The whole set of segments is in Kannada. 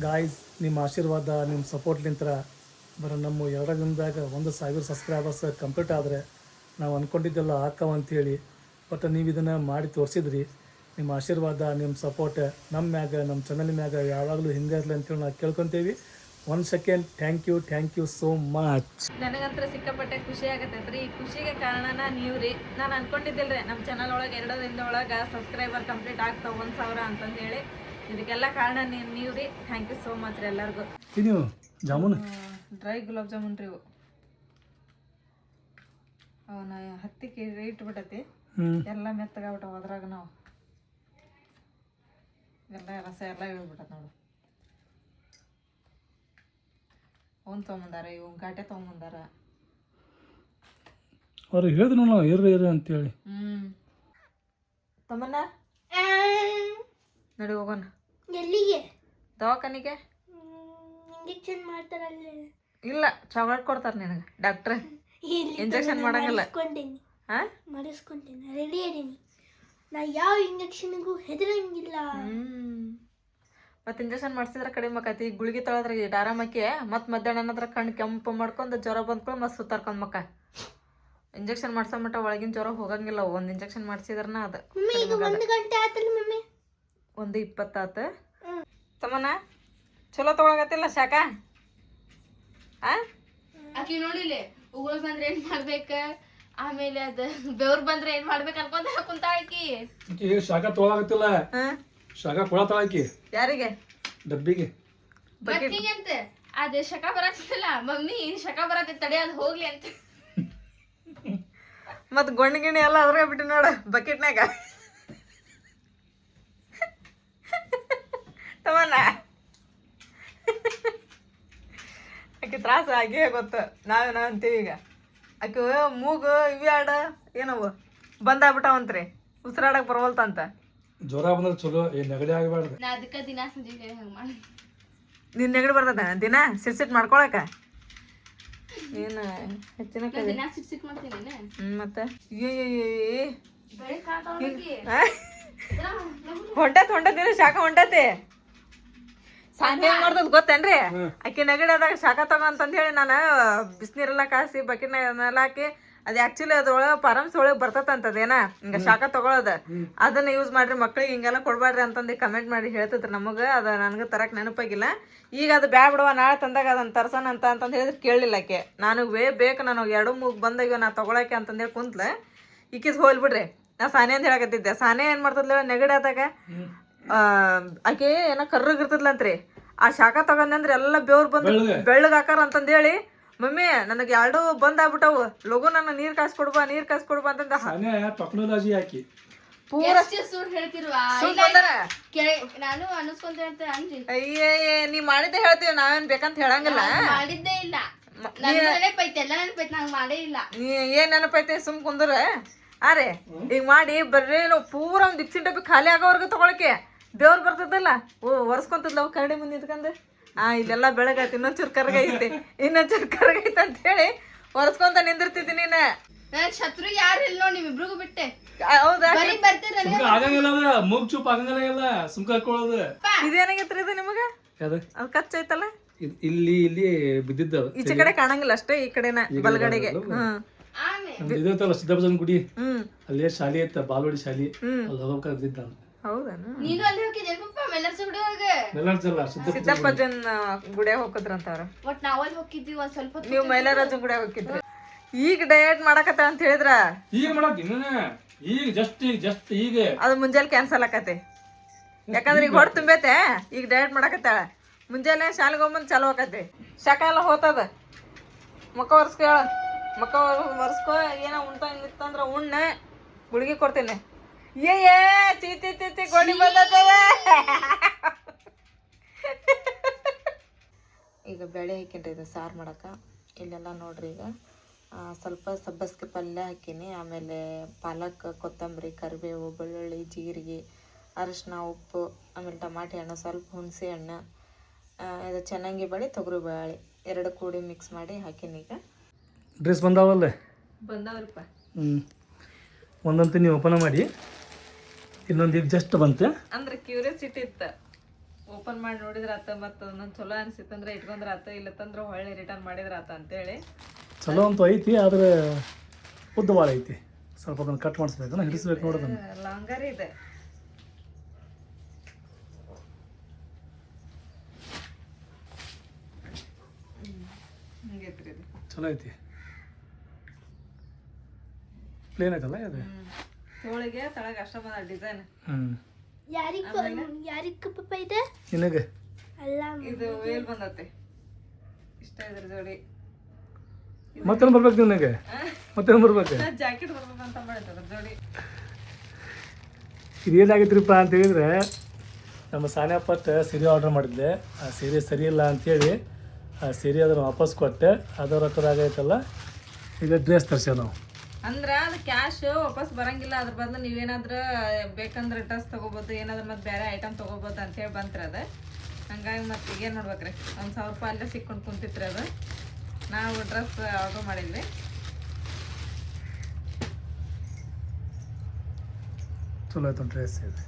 ಗಾಯ್ಸ್ ನಿಮ್ಮ ಆಶೀರ್ವಾದ ನಿಮ್ಮ ಸಪೋರ್ಟ್ಲಿಂತ್ರ ಬರೋ ನಮ್ಮ 2 ದಿನದಾಗ 1,000 ಸಬ್ಸ್ಕ್ರೈಬರ್ಸ್ ಕಂಪ್ಲೀಟ್ ಆದರೆ ನಾವು ಅಂದ್ಕೊಂಡಿದ್ದೆಲ್ಲ ಹಾಕವ ಅಂಥೇಳಿ. ಬಟ್ ನೀವು ಇದನ್ನು ಮಾಡಿ ತೋರಿಸಿದ್ರಿ. ನಿಮ್ಮ ಆಶೀರ್ವಾದ ನಿಮ್ಮ ಸಪೋರ್ಟ್ ನಮ್ಮ ಮ್ಯಾಗ ನಮ್ಮ ಚಾನಲ್ ಮ್ಯಾಗ ಯಾವಾಗಲೂ ಹಿಂಗೆ ಇರಲಿ ಅಂತೇಳಿ ನಾವು ಕೇಳ್ಕೊತೀವಿ. 1 second thank you so much. ನನಗಂತೂ ಸಿಕ್ಕಾಪಟ್ಟೆ ಖುಷಿ ಆಗತ್ತೈತೆ ರೀ. ಈ ಖುಷಿಗೆ ಕಾರಣನ ನೀವು ರೀ. ನಾನು ಅನ್ಕೊಂಡಿದ್ದಿಲ್ಲ ರೀ ನಮ್ಮ ಚಾನಲ್ ಒಳಗೆ 2 ದಿನದೊಳಗೆ ಸಬ್ಸ್ಕ್ರೈಬರ್ ಕಂಪ್ಲೀಟ್ ಆಗ್ತಾವೆ 1,000 ಅಂತಂದೇಳಿ. ಇದಕ್ಕೆಲ್ಲ ಕಾರಣ ನೀವು ರೀ. ಥ್ಯಾಂಕ್ ಯು ಸೋ ಮಚ್ ರೀ ಎಲ್ಲರಿಗೂ. ನೀವು ಜಾಮೂನು ಡ್ರೈ ಗುಲಾಬ್ ಜಾಮೂನ್ ರೀ ಇವು. ಅವನ ಹತ್ತಿಗೆ ಇಟ್ಬಿಟ್ಟೈತಿ ಎಲ್ಲ ಮೆತ್ತಗಾಗ್ಬಿಟ್ಟವು. ಅದ್ರಾಗ ನಾವು ಎಲ್ಲ ರಸ ಎಲ್ಲ ಇಳ್ಬಿಟ್ಟತ್ ನೋಡು. ಅವ್ನು ತೊಗೊಂಬಂದಾರ, ಇವ್ ಘಾಟೆ ತೊಗೊಂಬಂದಾರ. ಅವ್ರಿಗೆ ಹೇಳಿದ್ರು ನಾವು ಇರ್ರಿ ಅಂತೇಳಿ. ತಮ್ಮನ್ನ ನಡಿ ಹೋಗೋಣ. ಎಲ್ಲಿಗೆ? ದವಾಖಾನಿಗೆ. ಇಂಜೆಕ್ಷನ್ ಮಾಡ್ತಾರಲ್ಲ? ಇಲ್ಲ, ಚಾಕ್ಲೇಟ್ ಕೊಡ್ತಾರೆ ನಿನಗೆ ಡಾಕ್ಟ್ರ್. ಇಂಜೆಕ್ಷನ್ ಮಾಡಂಗಿಲ್ಲ. ಮಾಡಿಸ್ಕೊಂತೀನಿ, ರೆಡಿ ಇದೀನಿ. ನಾ ಯಾವ ಇಂಜೆಕ್ಷನ್ಗೂ ಹೆದರಂಗಿಲ್ಲ. ಮತ್ತೆ ಇಂಜೆಕ್ಷನ್ ಮಾಡಿಸಿದ್ರೆ ಕಡಿಮೆ ಆಕೈತಿ. ಗುಳಿಗೆ ತೊಳೆದ್ರೆ ಆರಾಮಕ್ಕೆ ಮತ್ತೆ ಮಧ್ಯಾಹ್ನ ಹತ್ರ ಕಣ್ಣು ಕೆಂಪು ಮಾಡ್ಕೊಂಡು ಜ್ವರ ಬಂದ್ಕೊಂಡು ಮತ್ತೆ ಸುತ್ತಾರ್ಕೊಂಡ್ ಮಕ್ಕ. ಇಂಜೆಕ್ಷನ್ ಮಾಡ್ಸೋ ಮಟ್ಟ ಒಳಗಿನ ಜ್ವರ ಹೋಗಂಗಿಲ್ಲ. ಒಂದು ಇಂಜೆಕ್ಷನ್ ಮಾಡಿಸಿದ್ರನ ಅದು. 1 ಗಂಟೆ ಆತಲ್ಲ ಮಮ್ಮಿ? 1:20 ಆತ. ತಮ್ಮನ ಚಲೋ ತಗೊಳಗತ್ತಿಲ್ಲ ಶಾಖ? ಆಕಿ ನೋಡಿಲಿ ಉಗುಳು ಬಂದ್ರೆ ಏನ್ ಮಾಡ್ಬೇಕ, ಆಮೇಲೆ ಅದ ಬೆವ್ರು ಬಂದ್ರೆ ಏನ್ ಮಾಡ್ಬೇಕು ಅನ್ಕೊಂತ ಕುಂತಾಳಕಿ. ಶಾಖ ತೊಗೊಳಗತ್ತಿಲ್ಲ, ಶಾಖ ಕೊಳತಾಳಕಿ. ಯಾರಿಗೆ? ಡಬ್ಬಿಗೆ. ಮತ್ತೀಗಂತ ಅದ ಶಕ ಬರತ್ತಿಲ್ಲ ಮಮ್ಮಿ, ಶಕ ಬರತ್ತ ತಡೆ ಅದ್ ಹೋಗ್ಲಿ ಅಂತ. ಮತ್ ಗೊಣ್ಣ ಗಿಣಿ ಎಲ್ಲ ಅದ್ರಾಗ ಬಿಟ್ಟು ನೋಡ ಬಕೆಟ್ನಾಗ. ತಮ್ಮನ ಆಕೆ ತ್ರಾಸ ಆಗೇ ಗೊತ್ತು. ನಾವೇನ ಅಂತೀವಿ ಈಗ. ಆಕೆ ಮೂಗು ಇವಿ ಆಡ ಏನವು ಬಂದಾಗ್ಬಿಟ್ಟಾವಂತ್ರಿ, ಉಸಿರಾಡಕ್ ಬರವಲ್ತಂತ. ಜ್ವರ ಬಂದ್ರೆ ಚಲೋ, ನೆಗಡಿ ಆಗಬಾರ್ದು. ನಾ ಅದಕ್ಕ ದಿನ ಸಂಜೆ ಹಂಗ ಮಾಡಿ. ನಿನ್ ನೆಗಡಿ ಬರ್ತದ ದಿನ ಸಿಟ್ ಮಾಡ್ಕೊಳಕ? ಏನು ಹೆಚ್ಚಿನ ದಿನ ಸಿಟ್ ಮಾಡ್ತೀನಿ. ಮತ್ತೆ ಹೊಂಟತ್ ದಿನ ಶಾಖ ಹೊಂಟತಿ. ಸಾಂಜೆ ಹೆಂಗ್ ಮಾಡ್ತದ ಗೊತ್ತೇನ್ರಿ? ಆಕಿ ನೆಗಡಿ ಆದಾಗ ಶಾಖ ತಗೋ ಅಂತಂದ್ ಹೇಳಿ ನಾನು ಬಿಸಿನೀರೆಲ್ಲ ಕಾಸಿ ಬಕೆಟ್ನೆಲ್ಲ ಹಾಕಿ, ಅದು ಆಕ್ಚುಲಿ ಅದ್ರೊಳಗೆ ಪಾರಮ್ಸ್ ಒಳಗೆ ಬರ್ತದಂತದೇನ ಹಿಂಗ ಶಾಖ ತಗೊಳೋದ. ಅದನ್ನ ಯೂಸ್ ಮಾಡ್ರಿ ಮಕ್ಳಿಗೆ, ಹಿಂಗೆಲ್ಲ ಕೊಡ್ಬಾರ್ರಿ ಅಂತಂದು ಕಮೆಂಟ್ ಮಾಡಿ ಹೇಳ್ತಿದ್ರು ನಮಗೆ. ಅದು ನನಗೆ ತರಕ್ ನೆನಪಾಗಿಲ್ಲ. ಈಗ ಅದು ಬ್ಯಾಡ ಬಿಡುವ, ನಾಳೆ ತಂದಾಗ ಅದನ್ನ ತರ್ಸೋಣ ಅಂತಂದು ಹೇಳಿದ್ರೆ ಕೇಳಲಿಲ್ಲ ಆಕೆ. ನಾನು ಬೇಕು ನನಗೆ 2 ಮೂಗು ಬಂದಾಗ ನಾ ತಗೊಳಕ್ಕೆ ಅಂತಂದೇಳಿ ಕುಂತ್ಲ. ಈಕಿದ್ ಹೋಲ್ಬಿಡ್ರಿ. ನಾ ಸಾನೆ ಅಂತ ಹೇಳಕತ್ತಿದ್ದೆ. ಸಾನೆ ಏನು ಮಾಡ್ತದ್ಲ ನೆಗಡಿ ಆದಾಗ ಆಕೆ ಏನೋ ಕರ್ರಗಿರ್ತದ್ಲಂತ್ರಿ. ಆ ಶಾಖ ತಗೊಂಡ್ರೆ ಎಲ್ಲ ಬೆವ್ರು ಬಂದು ಬೆಳ್ಳಗ್ ಹಾಕಾರ ಅಂತಂದೇಳಿ, ಮಮ್ಮಿ ನನಗೆ 2 ಬಂದಾಗ್ಬಿಟ್ಟವು, ಲಗು ನನ್ನ ನೀರ್ ಕಾಸ್ಕೊಡ್ಬಾ ಅಂತಂದ ಟೆಕ್ನಾಲಜಿ ಹಾಕಿ ಪೂರ ನಾನು ಅನಿಸ್ಕೊಂತೇನೆ ಅಂತ ಅನ್ರಿ. ಅಯ್ಯೇ ನೀ ಮಾಡಿದ್ದೆ ಹೇಳ್ತೀವಿ, ನಾವೇನ್ ಬೇಕಂತ ಹೇಳಂಗಿಲ್ಲ. ಮಾಡಿದ್ದೇ ಇಲ್ಲ, ನೆನಪೈತೆ, ಎಲ್ಲ ನೆನಪೈತೆ, ನಂಗೆ ಮಾಡೇ ಇಲ್ಲ. ನೀ ಏನ್ ನೆನಪೈತೆ ಸುಮ್ ಕುಂದ್ರ. ಅರೆ ಈಗ ಮಾಡಿ ಬರ್ರಿ ಪೂರ ಒಂದ್ ದಿಕ್ಸಿನ ಡಬ್ಬಿ ಖಾಲಿ ಆಗೋವರ್ಗು ತಗೊಳಕೆ ಬೆವ್ರು ಬರ್ತದಲ್ಲ. ಒರ್ಸ್ಕೊಂತದ್ಲ ಅವ್ ಕರಡಿ ಮುಂದೆ ನಿಂತ್ಕಂಡು, ಇಲ್ಲೆಲ್ಲ ಬೆಳಗೈತಿ, ಇನ್ನೊಂಚೂರು ಕರ್ಗೈತಿ ಅಂತ ಹೇಳಿ ಒರ್ಸ್ಕೊಂತ ನಿಂದಿರ್ತಿದ್ದಿ ನೀನ. ನನಗ್ ಶತ್ರು ಯಾರು ಇಲ್ಲ ನೋಡಿ, ನಿಮ್ಮಿಬ್ರಿಗೂ ಬಿಟ್ಟೆ. ಹೌದಾ? ಆಗಂಗಿಲ್ಲ, ಮೂಗ್ ಚೂಪ್ ಆಗಂಗಿಲ್ಲ, ಸುಮ್ಕ ಹಾಕೊಳ್ಳೋದು. ಇದೇನಾಗೈತ್ರಿ ಇದು ನಿಮಗ? ಅದು ಕಚ್ಚೈತಲ್ಲ, ಇಲ್ಲಿ ಬಿದ್ದಿದ್ದ. ಈಚೆ ಕಡೆ ಕಾಣಂಗಿಲ್ಲ ಅಷ್ಟೇ, ಈ ಕಡೆನ ಬಲಗಡೆಗೆ. ಇದೈತಲ್ಲ ಸಿದ್ದಪ್ಪನ ಗುಡಿ, ಅಲ್ಲೇ ಶಾಲಿ ಐತ, ಬಾಲ್ವಾಡಿ ಶಾಲಿ, ಅಲ್ಲಿ ಹೌದಾ? ನೀನು ಅಲ್ಲಿ ಹೋಗಿದ್ದೆ ಪಪ್ಪ ಮೆಲ್ಲರ್ಸ ಸಿದ್ದಪ್ಪಜನ್ ಗುಡಿಯಾಗ ಹೋಗದ್ರಂತ ಅವ್ರ. ಒಟ್ ನಾವಲ್ಲಿ ಹೋಗಿದ್ವಿ ಒಂದ್ ಸ್ವಲ್ಪ. ನೀವು ಮೈಲಾರಾಜನ್ ಗುಡಿಯಾಗ ಹೋಗಿದ್ರಿ. ಈಗ ಡಯಟ್ ಮಾಡಕತ್ತ ಅಂತ ಹೇಳಿದ್ರ ಈಗ ಈಗ ಜಸ್ಟ್ ಈಗ ಅದು ಮುಂಜಾನೆ ಕ್ಯಾನ್ಸಲ್ ಆಕತಿ. ಯಾಕಂದ್ರೆ ಈಗ ಹೊಟ್ಟೆ ತುಂಬೈತೆ, ಈಗ ಡಯಟ್ ಮಾಡಕತ್ತಾಳ. ಮುಂಜಾನೆ ಶಾಲೆಗೆ ಹೋಗ್ಬಂದು ಚಾಲು ಆಕತಿ. ಶಾಖ ಎಲ್ಲ ಹೋತದ. ಮಕ್ಕ ಒರ್ಸ್ಕೊ ಏನೋ ಉಣ್ತಂದ್ರ ಉಣ್ಣ, ಗುಳಿಗೆ ಕೊಡ್ತೀನಿ. ಚೀತಿ ಗೋಳಿ ಬಂದವ. ಈಗ ಬೇಳೆ ಹಾಕಿನ್ರಿ ಸಾರು ಮಾಡಕ. ಇಲ್ಲೆಲ್ಲ ನೋಡ್ರಿ, ಈಗ ಸ್ವಲ್ಪ ಸಬ್ಬಸ್ಗೆ ಪಲ್ಯ ಹಾಕೀನಿ. ಆಮೇಲೆ ಪಾಲಕ್, ಕೊತ್ತಂಬರಿ, ಕರಿಬೇವು, ಬೆಳ್ಳುಳ್ಳಿ, ಜೀರಿಗೆ, ಅರಿಶಿನ, ಉಪ್ಪು, ಆಮೇಲೆ ಟಮಾಟೆ ಹಣ್ಣು, ಸ್ವಲ್ಪ ಹುಣಸೆ ಹಣ್ಣು, ಇದು ಚೆನ್ನಾಗಿ ಬೇಳೆ, ತೊಗರಿ ಬೇಳೆ 2 ಕೂಡಿ ಮಿಕ್ಸ್ ಮಾಡಿ ಹಾಕೀನಿ. ಈಗ ಡ್ರೆಸ್ ಬಂದಾವಲ್ಲ? ಬಂದವ್ರಪ್ಪ. ಒಂದಂತೂ ನೀವು ಓಪನ್ ಮಾಡಿ, ಇನ್ನೊಂದು ಈಗ ಜಸ್ಟ್ ಬಂತೆ. ಅಂದ್ರೆ ಕ್ಯೂರಿಯಾಸಿಟಿ ಇತ್ತು. ಓಪನ್ ಮಾಡಿ ನೋಡಿದ್ರ ಆತ ಮತ್ತು ನಂಗೆ ಚಲೋ ಅನ್ಸಿತ್ತಂದ್ರೆ ಇಟ್ಕೊಂಡ್ರ ಆತ ಇಲ್ಲತ್ತಂದ್ರೆ ಹೊಳ್ಳಿ ರಿಟರ್ನ್ ಮಾಡಿದ್ರ ಆತ ಅಂತೇಳಿ. ಚಲೋ ಅಂತೂ ಐತಿ, ಆದರೆ ಉದ್ದ ಭಾಳ ಐತಿ. ಸ್ವಲ್ಪ ಅದನ್ನು ಕಟ್ ಮಾಡಿಸ್ಬೇಕು, ಹಿಡಿಸ್ಬೇಕು ನೋಡೋದನ್ನು. ಲಾಂಗರ್ ಇದೆ. ಹಿಂಗೈತ್ರಿ ಇದು. ಚಲೋ ಐತಿ, ಪ್ಲೇನ್ ಐತಲ್ಲ ಅದು. ತೋಳಿಗೆ ತಳಗ ಅಷ್ಟ ಬಂದ ಡಿಸೈನ್. ಯಾರಿಗ ಪಪ್ಪ ಇದೆ ನಿನಗೆ ಅಲ್ಲ ಇದು ವೇಲ್ ಬಂದತ್ತೆ ಇಷ್ಟ ಇದ್ರ ಜೋಡಿ. ಮತ್ತೇನು ಬರ್ಬೇಕು ನಿನಗೆ? ಮತ್ತೇನು ಬರ್ಬೇಕು? ಜಾಕೆಟ್ ಬರ್ಬೇಕಂತ ಮಾಡಿದ್ದೆ ಅದ್ರ ಜೋಡಿ. ಇದೇನಾಗಿದ್ರಿಪ್ಪ ಅಂತ ಹೇಳಿದ್ರೆ, ನಮ್ಮ ಸಾನ್ಯಾ ಪಟ್ಟು ಸೀರೆ ಆರ್ಡರ್ ಮಾಡಿದ್ದೆ. ಆ ಸೀರೆ ಸರಿ ಇಲ್ಲ ಅಂಥೇಳಿ ಆ ಸೀರೆ ಅದನ್ನು ವಾಪಸ್ ಕೊಟ್ಟೆ. ಅದರ ರೊಕ್ಕದಾಗೈತಲ್ಲ, ಈಗ ಡ್ರೆಸ್ ತರ್ಸೇವೆ ನಾವು. ಅಂದ್ರೆ ಅದು ಕ್ಯಾಶ್ ವಾಪಸ್ ಬರಂಗಿಲ್ಲ. ಅದ್ರ ಬದಲು ನೀವೇನಾದ್ರೂ ಬೇಕಂದ್ರೆ ಡ್ರೆಸ್ ತೊಗೋಬೋದು, ಏನಾದ್ರು ಮತ್ತೆ ಬೇರೆ ಐಟಮ್ ತೊಗೋಬೋದು ಅಂತೇಳಿ ಬಂತ್ರಿ ಅದು. ಹಂಗಾಗಿ ಮತ್ತೆ ಈಗೇನು ನೋಡ್ಬೇಕ್ರಿ, 1,000 ರೂಪಾಯಿ ಅಲ್ಲೇ ಸಿಕ್ಕೊಂಡು ಕುಂತಿತ್ರಿ ಅದು. ನಾವು ಡ್ರೆಸ್ ಆರ್ಡರ್ ಮಾಡಿದ್ವಿ. ಚಲೋ ಆಯ್ತು ಡ್ರೆಸ್. ಇದೆ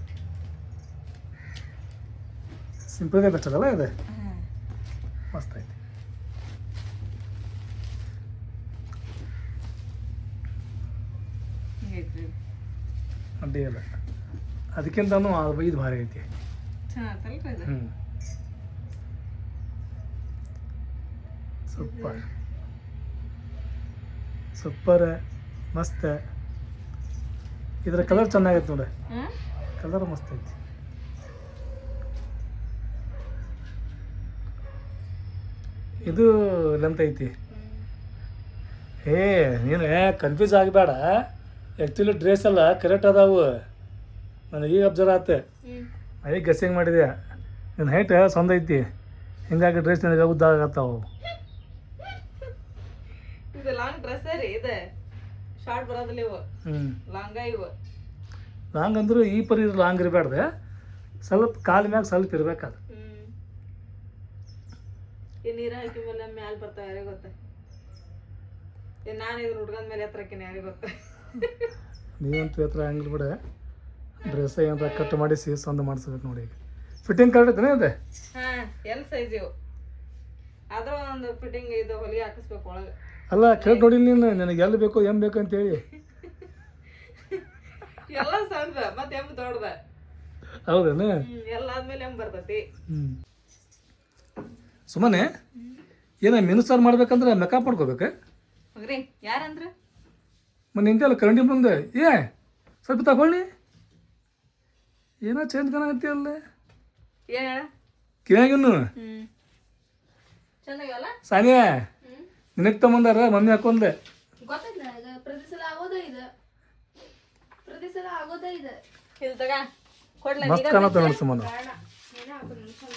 ಸಿಂಪಲ್ ಬೆಸ್ಟ್ ಅದಲ್ಲ, ಇದೆ ಮಸ್ತ್ ಐತಿ. ಹಿಂಗೈತ್ರಿ ಅಡ್ಡಿ ಇಲ್ಲ, ಅದಕ್ಕಿಂತನೂ ಇದು ಭಾರಿ ಐತಿ. ಚೆನ್ನಾಗತ್ತಲ್ರಿ ಇದು. ಸೂಪರ್ ಸೂಪರ್ ಮಸ್ತ್. ಇದರ ಕಲರ್ ಚೆನ್ನಾಗೈತೆ ನೋಡಿ, ಕಲರ್ ಮಸ್ತ್ ಐತಿ. ಇದು ಲೆಂತ್ ಐತಿ. ನೀನು ಕನ್ಫ್ಯೂಸ್ ಆಗಬೇಡ. ಆ್ಯಕ್ಚುಲಿ ಡ್ರೆಸ್ ಎಲ್ಲ ಕರೆಕ್ಟ್ ಅದಾವು. ನನಗೆ ಈಗ ಅಬ್ಸರ್ವ್ ಆಯ್ತು, ಅದಕ್ಕೆ ಗೆಸ್ಸಿಂಗ್ ಮಾಡಿದೆ. ನಿನ್ನ ಹೈಟ್ ಸಂದ ಐತಿ, ಹಿಂಗಾಗಿ ಡ್ರೆಸ್ ನನಗೆ ಉದ್ದ ಆಗತ್ತಾವು. ಇದು ಲಾಂಗ್ ಡ್ರೆಸ್ ರೀ, ಇದು ಶಾರ್ಟ್ ಬರೋದಿಲ್ಲ. ಇವು ಲಾಂಗ, ಇವು ಲಾಂಗ್ ಅಂದ್ರು ಈ ಪರಿ ಲಾಂಗ್ ಇರಬಾರ್ದೆ, ಸ್ವಲ್ಪ ಕಾಲ ಮ್ಯಾಗ ಸ್ವಲ್ಪ ಇರ್ಬೇಕದು. ಈ ನೀರು ಹಾಕಿ ಮೇಲೆ ಮ್ಯಾಲೆ ಬರ್ತಾವ, ಯಾರಿಗೆ ಗೊತ್ತ? ನಾನು ಇದ್ರ ಹುಡ್ಗಂದ ಮೇಲೆ ಎತ್ತರಕ್ಕಿನ ಯಾರಿಗೆ ಗೊತ್ತ? ನೀವಂತೂ ಎತ್ತರ ಹಂಗಿಲ್ಲ ಬಿಡ. ಡ್ರೆಸ್ ಏನಾರ ಕಟ್ ಮಾಡಿಸಿ ಸಂದ ಮಾಡಿಸ್ಬೇಕು ನೋಡಿ. ಈಗ ಫಿಟ್ಟಿಂಗ್ ಕರೆಕ್ಟ್ ಐತೆ ಇದೆ? ಹಾಂ, ಎಲ್ ಸೈಜ್ ಇವು. ಆದ್ರೂ ಒಂದು ಫಿಟ್ಟಿಂಗ್ ಇದು ಹೊಲಿಗೆ ಹಾಕಿಸ್ಬೇಕು ಒಳಗೆ. ಅಲ್ಲ ಕೇಳಿ ನೋಡಿ ನೀನು, ನನಗೆ ಎಲ್ಲಿ ಬೇಕು ಎಮ್ ಬೇಕು ಅಂತೇಳಿ. ಎಲ್ಲ ಸಣ್ಣ ಮತ್ತೆ ಎಮ್ ದೊಡ್ಡದ. ಹೌದೇನು? ಎಲ್ಲ ಆದ್ಮೇಲೆ ಎಮ್ ಬರ್ತೈತಿ. ಸುಮ್ಮನೆ ಏನ ಮೆನು ಸಾರು ಮಾಡ್ಬೇಕಂದ್ರೆ ಮೇಕಪ್ ಮಾಡ್ಕೋಬೇಕು. ಹೋಗ್ರಿ, ಯಾರಂದ್ರ ಮನೆ ನಿಂತಲ್ಲ ಕರಂಡಿ ಮುಂದೆ. ಸ್ವಲ್ಪ ತಗೊಳ್ಳಿ, ಏನೋ ಚೇಂಜ್ ಕಾಣಕತ್ತಿ ಅಲ್ಲ ಏನ ಕಿವ್ಯಾಗಿನ್ನು. ಚಂದಾಗಲ್ಲ ಸಾನಿಯಾ, ನಿನಗೆ ತಗೊಂಡಾರ ಮಮ್ಮಿ ಹಾಕೊಂಡೆ. ಗೊತ್ತೈತಿ ನನಗೆ, ಪ್ರತಿ ಸಲ ಆಗೋದೇ ಇದೆ, ಪ್ರತಿ ಸಲ ಆಗೋದೇ ಇದೆ. ಇದು ತಗ ಕೊಡ್ಲ. ಮಸ್ತ್ ಕಾಣತ್ತ ನೋಡಿ ಸುಮ್ಮನೆ.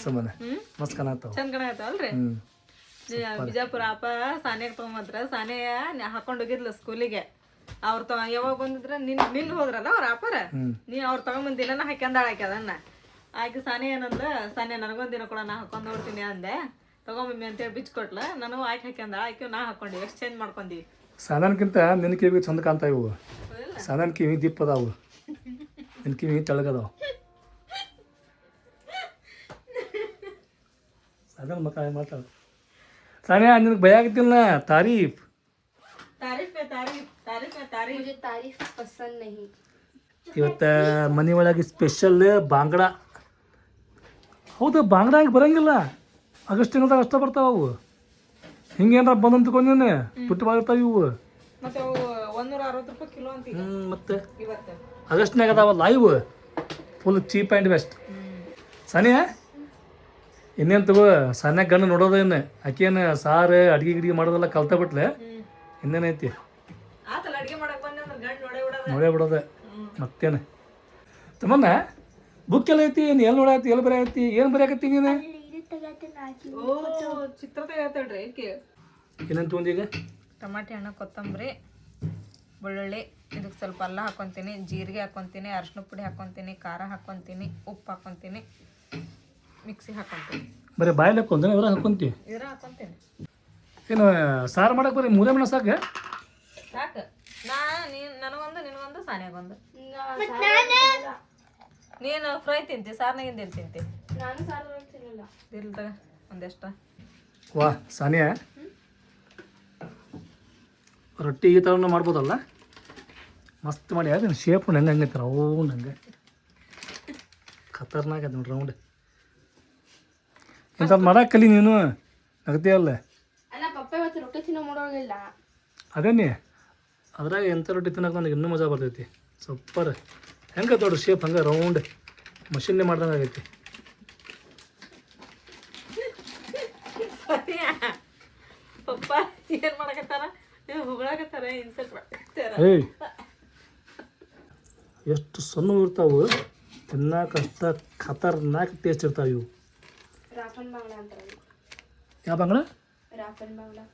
ಸುಮ್ಮನೆ ಮಸ್ತ್ ಕಾಣತ್ತಾವ, ಚಂದ ಕಾಣಕತ್ತಾವಲ್ರಿ. ಬಿಜಾಪುರ ಅಪ್ಪ ಸಾನಿಯಾಗ ತಗೊಂಬಂದ್ರ. ಸಾನಿಯ ಹಾಕೊಂಡು ಹೋಗಿದ್ಲ ಸ್ಕೂಲಿಗೆ. ಅವ್ರು ಯಾವಾಗ ಬಂದಿದ್ರ ನಿನ್ನ ಹೋದ್ರಲ್ಲ ಅವ್ರ ಅಪ್ಪರ, ಅವ್ರು ತಗೊಂಬಂದಿಲ್ಲ, ನಾ ಹಾಕ್ಯಂದಾಳ ಆಕೆ ಅದನ್ನ. ಆಕೆ ಸಾನಿಯ ಏನಂದ, ಸಾನಿಯ ನನಗೊಂದು ದಿನ ಕೂಡ ನಾ ಹಾಕೊಂಡು ನೋಡ್ತೀನಿ ಅಂದೆ. ತಗೊಂಬಮ್ಮಿ ಅಂತೇಳಿ ಬಿಚ್ಕೊಟ್ಲ. ನಾನು ಆಕೆ ಹಾಕ್ಯಂದಾಳ, ಆಕೆ ನಾ ಹಾಕೊಂಡಿ, ಎಕ್ಸ್ಚೇಂಜ್ ಮಾಡ್ಕೊಂಡಿ. ಸಾಧಾರಣಕ್ಕಿಂತ ನಿನ್ನ ಕಿವಿ ಚಂದ ಕಾಣ್ತಾ ಇವು. ಸಾಧಾರಣ ಕಿವಿ ದಿಪ್ಪ ಅದಾವು, ನಿನ್ನ ಕಿವಿ ತೆಳಗದಾವ. ಸಾಧಾರಣ ಮಕ್ಕ ಮಾತಾಡ. ಸಾನಿಯಾ, ನಿನಗೆ ಭಯ ಆಗತ್ತಿಲ್ಲ. ತಾರೀಫ್ ತಾರೀಫ್ ತಾರೀಫ್ ತಾರೀಫ್ ತಾರೀಫ್. मुझे तारीफ पसंद नहीं. ಇವತ್ತು ಮನೆ ಒಳಗೆ ಸ್ಪೆಷಲ್ ಬಾಂಗಡ. ಹೌದು, ಬಾಂಗಡ ಹಂಗೆ ಬರಂಗಿಲ್ಲ, ಆಗಸ್ಟ್ ತಿಂಗಳದಾಗ ಅಷ್ಟ ಬರ್ತಾವ ಅವು. ಹಿಂಗೇನಾರ ಬಂದಂತ ತಗೊಂಡೇನೆ ತುಟ್ಟಿ ಬಾಗಿರ್ತಾವ ಇವು. ಮತ್ತೆ ಅವು 160 ರೂಪಾಯಿ ಕಿಲೋ ಅಂತ ಮತ್ತೆ ಇವತ್ತು ಆಗಸ್ಟ್ನಾಗ ಅದಾವಲ್ಲ ಇವು, full cheap and best. Sania, ಇನ್ನೇನು ತಗೋ, ಸಾನ್ಯಾಗ ಗಂಡು ನೋಡೋದೇನು, ಆಕೇನು ಸಾರು ಅಡ್ಗೆ ಗಿಡ್ಗೆ ಮಾಡೋದೆಲ್ಲ ಕಲ್ತ ಬಿಟ್ಲೆ. ಇನ್ನೇನೈತಿ ಆತಲ್ಲ, ಅಡ್ಗೆ ಮಾಡಕ್ ಬಂದೆ ಅಂದ್ರೆ ಗಂಡು ನೋಡೇ ಬಿಡೋದೆ. ಮತ್ತೇನು ತಮ್ಮನ್ನ ಬುಕ್ ಎಲ್ಲ ಐತಿ, ಏನು ಎಲ್ಲಿ ನೋಡಾತಿ, ಎಲ್ಲಿ ಬರೆಯತ್ತಿ, ಏನು ಬರೆಯಕತ್ತಿ ನೀನು? ಓ, ಚಿತ್ರ ತೆಗಿತಾಳ್ರಿ ಈಕೆ. ಏನೇನು ತೊಗೊಂಡೀಗ? ಟಮಾಟಿ ಹಣ್ಣು, ಕೊತ್ತಂಬರಿ, ಬೆಳ್ಳುಳ್ಳಿ, ಇದಕ್ಕೆ ಸ್ವಲ್ಪ ಅಲ್ಲ ಹಾಕ್ಕೊತೀನಿ, ಜೀರಿಗೆ ಹಾಕ್ಕೊತೀನಿ, ಅರಿಶಿನ ಪುಡಿ ಹಾಕ್ಕೊತೀನಿ, ಖಾರ ಹಾಕ್ಕೊತೀನಿ, ಉಪ್ಪು ಹಾಕ್ಕೊತೀನಿ, ಮಿಕ್ಸಿ ಹಾಕ್ಕೊತೀನಿ. ಬರೀ ಬಾಯಲ್ಲಿ ಹಾಕ್ಕೊಂತ ಇದ್ರ ಹಾಕ್ಕೊಂತಿ? ಇದ್ರ ಹಾಕ್ಕೊತೀನಿ. ಏನು ಸಾರು ಮಾಡಕ್ಕೆ ಬರೀ 3 ಮೆಣ ಸಾಕು? ಸಾಕು. ನನಗೊಂದು, ನಿನಗೊಂದು, ಸಾನ್ಯಾಗೊಂದು. ನೀನು ಫ್ರೈ ತಿಂತಿ, ಸಾರ್ನಾಗಿಂದ ತಿಂತಿ. ನಾನು ಸಾರು ತಿನ್ನಲ್ಲ. ಇಲ್ದಾಗ ಒಂದೆಷ್ಟ ವಾ ಸಾನಿಯಾ ರೊಟ್ಟಿ ಈ ಥರನೂ ಮಾಡ್ಬೋದಲ್ಲ ಮಸ್ತ್ ಮಾಡಿ ಯಾವ್ದು ಶೇಪ್ ಹೆಂಗೆ ಹಂಗೆ ರೌಂಡ್ ಹಂಗೆ ಖತರ್ನಾಕ್ ಅದು ನೋಡಿ ರೌಂಡ್ ಇಂಥದ್ದು ಮಾಡಕ್ಕೆ ಕಲಿ ನೀನು ನಗತಿಯಲ್ಲ ಅಲ್ಲ ಪಪ್ಪ ಇವತ್ತು ರೊಟ್ಟಿ ತಿನ್ನೋ ಮಾಡೋಗಿಲ್ಲ. ಅದೇನಿ ಅದ್ರಾಗ ಎಂಥ ರೊಟ್ಟಿ ತಿನ್ನಕ್ಕೆ ನನಗೆ ಇನ್ನೂ ಮಜಾ ಬರ್ತೈತಿ ಸೂಪರ್ ಹೆಂಗೆ ದೊಡ್ಡ ಶೇಪ್ ಹಂಗೆ ರೌಂಡ್ ಮಷಿನ್ನೇ ಮಾಡ್ದಂಗೆ ಆಗೈತಿ ಪಪ್ಪ ಏನ್ ಮಾಡಕತ್ತಾರ ನೀವು ಹೊಗಳಕತ್ತಾರ ಇನ್ಸಲ್ಟ್ ಮಾಡಕತ್ತಾರ. ಏಯ್ ಎಷ್ಟು ಸಣ್ಣ ಇರ್ತಾವು ತಿನ್ನಕಷ್ಟ ಖತರ್ನಾಕ್ ಟೇಸ್ಟ್ ಇರ್ತಾವೆ ಇವು. ರಾಫನ್ ಬಾಂಗ್ಲಾ ಅಂತಾರ. ಯಾವ ಬಂಗಳ ರಾಫನ್ ಬಾಂಗ್ಲಾ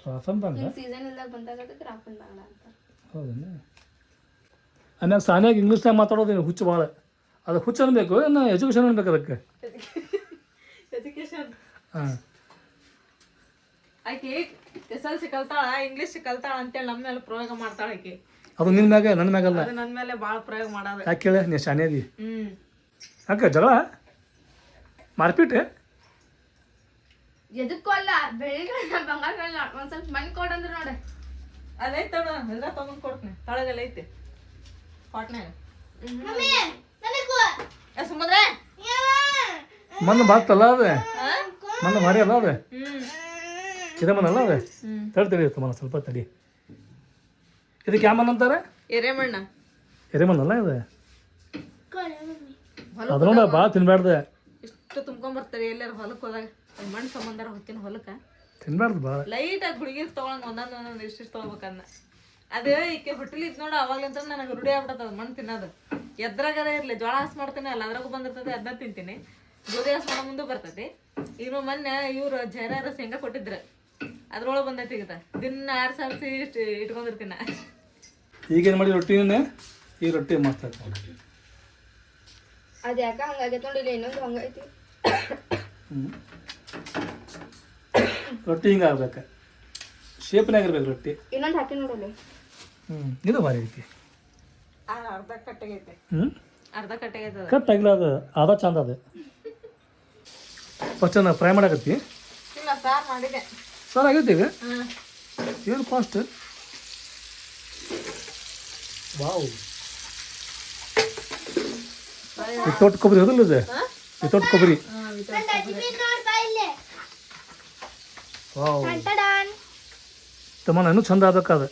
ರಾಫನ್ ಬಂಗ ಸೀಸನ್ ಇಲ್ದಾಗ ಬಂದಾಗ ಅದಕ್ಕೆ ರಾಫನ್ ಬಾಂಗ್ಲಾ ಅಂತಾರ. ಹೌದಾ ಅನ್ನಾಗ ಸಾನ್ಯಾಗ ಇಂಗ್ಲೀಷ್ನಾಗ ಮಾತಾಡೋದು ಹುಚ್ಚು ಭಾಳ ಅದು ಹುಚ್ಚು ಅನ್ಬೇಕು ನಾ ಎಜುಕೇಷನ್ ಅನ್ಬೇಕು ಅದಕ್ಕೆ ಎಜುಕೇಶನ್ ಹಾಂ ಆಕಿ SLC ಕಲ್ತಾಳ ಇಂಗ್ಲೀಷ್ ಕಲ್ತಾಳ ಅಂತೇಳಿ ನಮ್ಮ ಮೇಲೆ ಪ್ರಯೋಗ ಮಾಡ್ತಾಳ ಆಕಿ. ಅದು ನಿನ್ನ ಮ್ಯಾಗ ನನ್ನ ಮ್ಯಾಗಲ್ಲ ಅದು ನನ್ನ ಮೇಲೆ ಭಾಳ ಪ್ರಯೋಗ ಮಾಡೋದು. ಯಾಕೆ ಕೇಳ ನೀ ಶಾನ್ಯಾದಿ ಹ್ಮ್ ಯಾಕೆ ಜಗಳ ಮಾರ್ಪೀಟ್ ಎದಕ್ಕೂ ಅಲ್ಲ ಬೆಳಿಗ್ಗೆ ಬಂಗಾರಗಳನ್ನ ಒಂದ್ ಸ್ವಲ್ಪ ಮಣ್ಣು ಕೊಡಂದ್ರ ನೋಡ. ಅದೈತೆ ಎಲ್ಲ ತಗೊಂಡ್ ಕೊಡ್ತೀನಿ ತಳಗೆಲ್ಲ ಐತಿ ಪಾಟ್ನ್ಯಾಗ. ಮಮ್ಮಿ ನನಗೂ ಸುಮ್ಮಂದ್ರೆ ಮಣ್ಣು ಬಾತ್ತಲ್ಲ ಅದು ಮಣ್ಣು ಭಾರಿ ಅಲ್ಲ ಅದು ಹ್ಮ್ ಇದೇ ಮಣ್ಣಲ್ಲ ಅದು ತಡಿ ಇತ್ತು ಮನ ಸ್ವಲ್ಪ ತಡಿ ಇದಕ್ಕೆ ಯಾವ ಮಣ್ಣು ಅಂತಾರೆ ಎರೆಮಣ್ಣ ಎರೆಮಣ್ಣಲ್ಲ ಇದು ಕೊಡೆ ಮಮ್ಮಿ ಅದು ನೋಡ ಭಾಳ ತಿನ್ಬ್ಯಾಡ್ದೆ ಇಷ್ಟು ತುಂಬ್ಕೊಂಬರ್ತಾರೆ ಎಲ್ಲಾರು ಹೊಲಕ್ಕೆ ಹೋದಾಗ ಮಣ್ಣು ಸಂಬಂಧಾರ ಹೊತ್ತಿನ ಹೊಲಕ್ಕೆ ತಿನ್ಬ್ಯಾಡ್ದು ಭಾಳ ಲೈಟಾಗಿ ಹುಡುಗಿರ್ ತೊಗೊಳಂಗೆ ಒಂದೊಂದು ಇಷ್ಟು ತೊಗೋಬೇಕನ್ನ ಅದು ಈಕೆ ಹೊಟ್ಟೆಲಿ ಇದ್ದು ನೋಡು ಅವಾಗಲಿಂತ ನನಗೆ ರೂಢಿ ಆಗ್ಬಿಟ್ಟದ ಮಣ್ಣು ತಿನ್ನೋದು. ಎದ್ರಾಗಾರ ಇರಲಿ ಜೋಳ ಹಾಸ್ ಮಾಡ್ತೀನಿ ಅಲ್ಲ ಅದ್ರಾಗೂ ಬಂದಿರ್ತದೆ ಅದನ್ನ ತಿಂತೀನಿ. ಗೋಧಿ ಹಾಸ್ ಮಾಡೋ ಮುಂದೆ ಬರ್ತೈತಿ. ಈಗ ಮೊನ್ನೆ ಇವ್ರು ಜೈರಾರ ಶೇಂಗಾ ಕೊಟ್ಟಿದ್ರು ಅದ್ರೊಳಗೆ ಬಂದೈತಿ ಈಗ ದಿನ 6 ಸಾರಿಸಿ ಇಟ್ಕೊಂಡಿರ್ತೀನಿ. ಈಗೇನು ಮಾಡಿ ರೊಟ್ಟಿನೇ ಈ ರೊಟ್ಟಿ ಮಸ್ತ್ ಆಯ್ತು ಅದ ಯಾಕ ಹಂಗಾಗೈತೆ ನೋಡಿಲ್ಲ ಇನ್ನೊಂದು ಹಂಗೈತಿ. ರೊಟ್ಟಿ ಹಿಂಗೆ ಆಗ್ಬೇಕು ಶೇಪ್ನಾಗ ಇರ್ಬೇಕು ರೊಟ್ಟಿ. ಇನ್ನೊಂದು ಹಾಕಿ ನೋಡಲ್ಲ. ಇದು ಭಾರಿ ಐತಿ ಅರ್ಧ ಕಟ್ಟಗೈತೆ ಅರ್ಧ ಕಟ್ಟಗೈತದ ಕಟ್ ಆಗಿಲ್ಲ ಅದು ಅದ ಚಂದ ಅದು ಫಸ್ಟ್ ನಾನು ಫ್ರೈ ಮಾಡಾಕತ್ತಿ ಇಲ್ಲ ಸಾರು ಮಾಡಿದೆ. ಸರ್ ಆಗೈತಿ ಈಗ ಹ್ಮ್ ಏನು ಫಾಸ್ಟ್ ವಾವ್ ವಿತೌಟ್ ಕೊಬ್ಬರಿ ಹೋದಲ್ಲ ಇದು ವಿತೌಟ್ ಕೊಬ್ಬರಿ ನನ್ನ ಅಜ್ಜಿ ನೋಡ್ ಬಾ ಇಲ್ಲೇ ವಾವ್ ಟಂಟಡಾನ್ ತಮ್ಮ ಇನ್ನೂ ಚಂದ ಆಗ್ಬೇಕಾದ